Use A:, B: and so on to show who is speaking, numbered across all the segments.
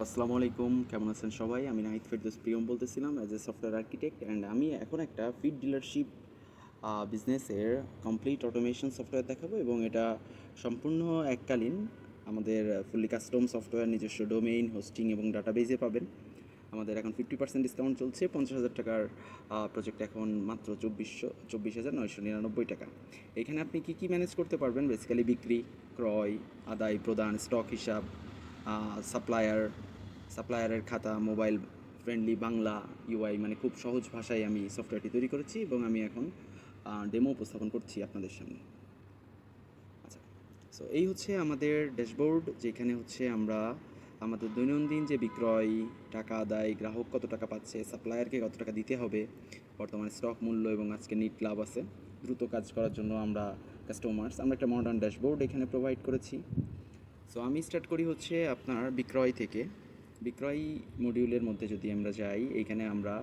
A: আসসালামু আলাইকুম, কেমন আছেন সবাই? আমি নাহিদ ফেরদৌস প্রিয়ম বলতেছিলাম as a software architect and আমি এখন একটা ফিড ডিলারশিপ বিজনেসের কমপ্লিট অটোমেশন সফটওয়্যার দেখাবো এবং এটা সম্পূর্ণ এককালীন আমাদের ফুললি কাস্টম সফটওয়্যার নিজস্ব ডোমেইন, হোস্টিং এবং ডাটাবেজে পাবেন। আমাদের এখন 50% ডিসকাউন্ট চলছে। 50,000 টাকার প্রজেক্ট এখন মাত্র 24,999 টাকা। এখানে আপনি কী কী ম্যানেজ করতে পারবেন? বেসিক্যালি বিক্রি, ক্রয়, আদায়, প্রদান, স্টক হিসাব, সাপ্লায়ারের খাতা, মোবাইল ফ্রেন্ডলি বাংলা ইউআই, মানে খুব সহজ ভাষায় আমি সফটওয়্যারটি তৈরি করেছি এবং আমি এখন ডেমো উপস্থাপন করছি আপনাদের সামনে। আচ্ছা, সো এই হচ্ছে আমাদের ড্যাশবোর্ড, যেখানে হচ্ছে আমরা আমাদের দৈনন্দিন যে বিক্রয়, টাকা আদায়, গ্রাহক কত টাকা পাচ্ছে, সাপ্লায়ারকে কত টাকা দিতে হবে, বর্তমানে স্টক মূল্য এবং আজকে নিট লাভ আছে, দ্রুত কাজ করার জন্য আমরা আমরা একটা মডার্ন ড্যাশবোর্ড এখানে প্রোভাইড করেছি। সো আমি স্টার্ট করি হচ্ছে আপনার বিক্রয় থেকে। বিক্রয় মডিউলের মধ্যে যদি আমরা যাই, এইখানে আমরা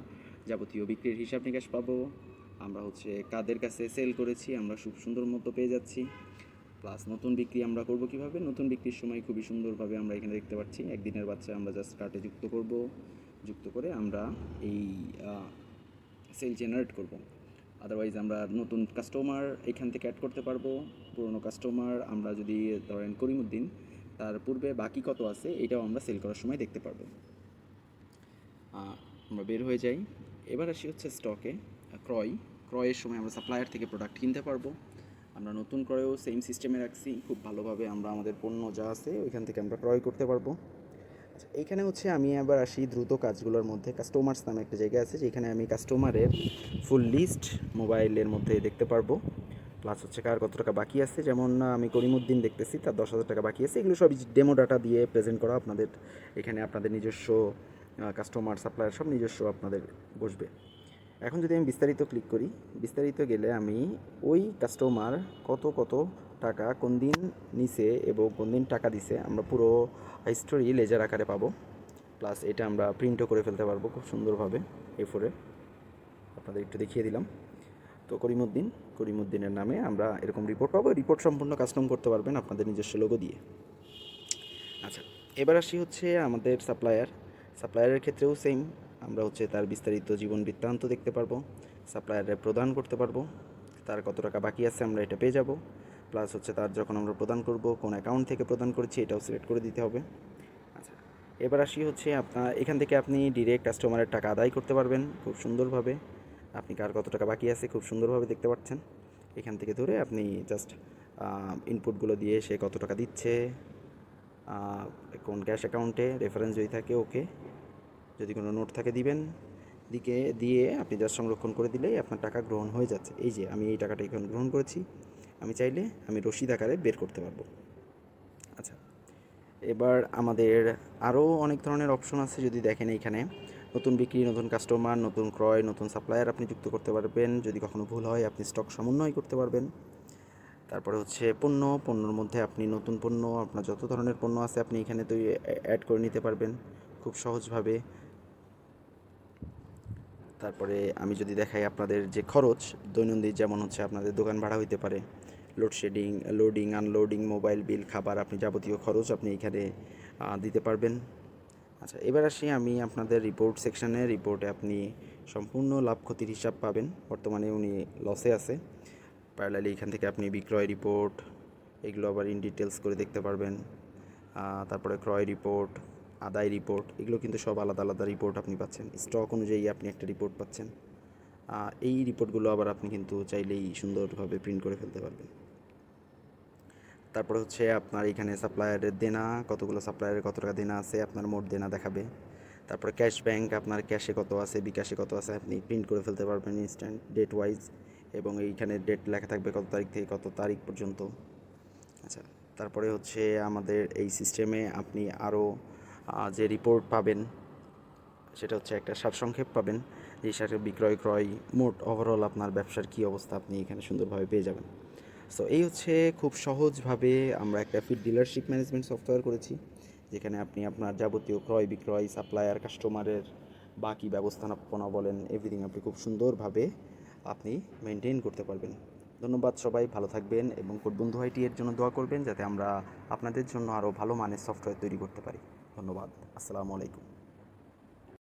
A: যাবতীয় বিক্রির হিসাব নিকাশ পাবো। আমরা হচ্ছে কাদের কাছে সেল করেছি আমরা খুব সুন্দর মতো পেয়ে যাচ্ছি। প্লাস নতুন বিক্রি আমরা করব কিভাবে, নতুন বিক্রির সময় খুবই সুন্দরভাবে আমরা এখানে দেখতে পাচ্ছি একদিনের বাচ্চা আমরা জাস্ট কার্টে যুক্ত করব, যুক্ত করে আমরা এই সেল জেনারেট করব। আদারওয়াইজ আমরা নতুন কাস্টমার এখান থেকে অ্যাড করতে পারবো। পুরনো কাস্টমার আমরা যদি ধরেন করিমউদ্দিন, তার পূর্বে বাকি কত আছে এটাও আমরা সেল করার সময় দেখতে পারবো। আমরা বের হয়ে যাই। এবার আসি হচ্ছে স্টকে। ক্রয়ের সময় আমরা সাপ্লায়ার থেকে প্রোডাক্ট কিনতে পারবো। আমরা নতুন ক্রয়েও সেম সিস্টেমে রাখছি, খুব ভালোভাবে আমরা আমাদের পণ্য যা আছে ওইখান থেকে আমরা ক্রয় করতে পারবো। আচ্ছা, এইখানে হচ্ছে আমি আবার আসি দ্রুত কাজগুলোর মধ্যে। কাস্টমার্স নামে একটা জায়গা আছে যেখানে আমি কাস্টমারের ফুল লিস্ট মোবাইলের মধ্যে দেখতে পারবো। প্লাস হচ্ছে কার কত টাকা বাকি আছে, যেমন আমি করিমউদ্দিন দেখতেছি তার 10,000 টাকা বাকি আছে। এগুলো সবই ডেমো ডাটা দিয়ে প্রেজেন্ট করা আপনাদের। এখানে আপনাদের নিজস্ব কাস্টমার, সাপ্লায়ার সব নিজস্ব আপনাদের বসবে। এখন যদি আমি বিস্তারিত ক্লিক করি, বিস্তারিত গেলে আমি ওই কাস্টমার কত কত টাকা কোন দিন নিছে এবং কোন দিন টাকা দিছে আমরা পুরো হিস্টোরি লেজার আকারে পাবো। প্লাস এটা আমরা প্রিন্টও করে ফেলতে পারবো খুব সুন্দরভাবে A4-এ। আপনাদের একটু দেখিয়ে দিলাম। তো করিমউদ্দিনের নামে আমরা এরকম রিপোর্ট পাবো। রিপোর্ট সম্পূর্ণ কাস্টম করতে পারবেন আপনাদের নিজস্ব লোগো দিয়ে। আচ্ছা, এবার আসি হচ্ছে আমাদের সাপ্লায়ারের ক্ষেত্রেও সেম। আমরা হচ্ছে তার বিস্তারিত জীবন বৃত্তান্ত দেখতে পারবো, সাপ্লায়ারে প্রদান করতে পারবো, তার কত টাকা বাকি আছে আমরা এটা পেয়ে যাব। প্লাস হচ্ছে তার যখন আমরা প্রদান করব কোন অ্যাকাউন্ট থেকে প্রদান করেছি এটাও সিলেক্ট করে দিতে হবে। আচ্ছা, এবার আসি হচ্ছে আপনার এখান থেকে আপনি ডিরেক্ট কাস্টমারের টাকা আদায় করতে পারবেন খুব সুন্দরভাবে। আপনি কার কত টাকা বাকি আছে খুব সুন্দরভাবে দেখতে পাচ্ছেন। এখান থেকে ধরে আপনি জাস্ট ইনপুটগুলো দিয়ে সে কত টাকা দিচ্ছে, কোন ক্যাশ অ্যাকাউন্টে, রেফারেন্স যদি থাকে ওকে, যদি কোনো নোট থাকে দিবেন, দিয়ে আপনি জাস্ট সংরক্ষণ করে দিলেই আপনার টাকা গ্রহণ হয়ে যাচ্ছে। এই যে আমি এই টাকাটা এখন গ্রহণ করেছি, আমি চাইলে আমি রসিদ আকারে বের করতে পারবো। আচ্ছা, এবার আমাদের আরও অনেক ধরনের অপশন আছে। যদি দেখেন এইখানে নতুন বিক্রি, নতুন কাস্টমার, নতুন ক্রয়, নতুন সাপ্লায়ার আপনি যুক্ত করতে পারবেন। যদি কখনো ভুল হয় আপনি স্টক সমন্বয় করতে পারবেন। তারপরে হচ্ছে পণ্যর মধ্যে আপনি নতুন পণ্য, আপনার যত ধরনের পণ্য আছে আপনি এখানে তো অ্যাড করে নিতে পারবেন খুব সহজভাবে। তারপরে আমি যদি দেখাই আপনাদের যে খরচ দৈনন্দিন, যেমন হচ্ছে আপনাদের দোকান ভাড়া হইতে পারে, load shedding, loading unloading, mobile bill, খাবার, আপনি যাবতীয় খরচ আপনি এখানে দিতে পারবেন। আচ্ছা, এবার আসি আমি আপনাদের রিপোর্ট সেকশানে। রিপোর্টে আপনি সম্পূর্ণ লাভ ক্ষতির হিসাব পাবেন। বর্তমানে উনি লসে আছে। প্যারালালি এখান থেকে আপনি বিক্রয় রিপোর্ট এগুলো আবার ইন ডিটেলস করে দেখতে পারবেন। তারপরে ক্রয় রিপোর্ট, আদায় রিপোর্ট, এগুলো কিন্তু সব আলাদা আলাদা রিপোর্ট আপনি পাচ্ছেন। স্টক অনুযায়ী আপনি একটা রিপোর্ট পাচ্ছেন। এই রিপোর্টগুলো আবার আপনি কিন্তু চাইলেই সুন্দরভাবে প্রিন্ট করে ফেলতে পারবেন। তারপরে হচ্ছে আপনার এখানে সাপ্লায়ারের দেনা, কতগুলো সাপ্লায়ারের কত টাকা দেনা আছে আপনার মোট দেনা দেখাবে। তারপরে ক্যাশ ব্যাংক, আপনার ক্যাশে কত আছে, বিকাশে কত আছে আপনি প্রিন্ট করে ফেলতে পারবেন ইনস্ট্যান্ট ডেট ওয়াইজ, এবং এইখানে ডেট লেখা থাকবে কত তারিখ থেকে কত তারিখ পর্যন্ত। আচ্ছা, তারপরে হচ্ছে আমাদের এই সিস্টেমে আপনি আরও যে রিপোর্ট পাবেন সেটা হচ্ছে একটা সারসংক্ষেপ পাবেন। এই সাথে বিক্রয়, ক্রয়, মোট ওভারঅল আপনার ব্যবসার কী অবস্থা আপনি এখানে সুন্দরভাবে পেয়ে যাবেন। সো এই হচ্ছে খুব সহজভাবে আমরা একটা ফিড ডিলারশিপ ম্যানেজমেন্ট সফটওয়্যার করেছি, যেখানে আপনি আপনার যাবতীয় ক্রয় বিক্রয়, সাপ্লায়ার, কাস্টমারের বাকি ব্যবস্থাপনা বলেন এভরিথিং আপনি খুব সুন্দরভাবে আপনি মেনটেন করতে পারবেন। ধন্যবাদ সবাই, ভালো থাকবেন এবং কোড বন্ধু আইটি এর জন্য দোয়া করবেন যাতে আমরা আপনাদের জন্য আরও ভালো মানের সফটওয়্যার তৈরি করতে পারি। ধন্যবাদ। আসসালামু আলাইকুম।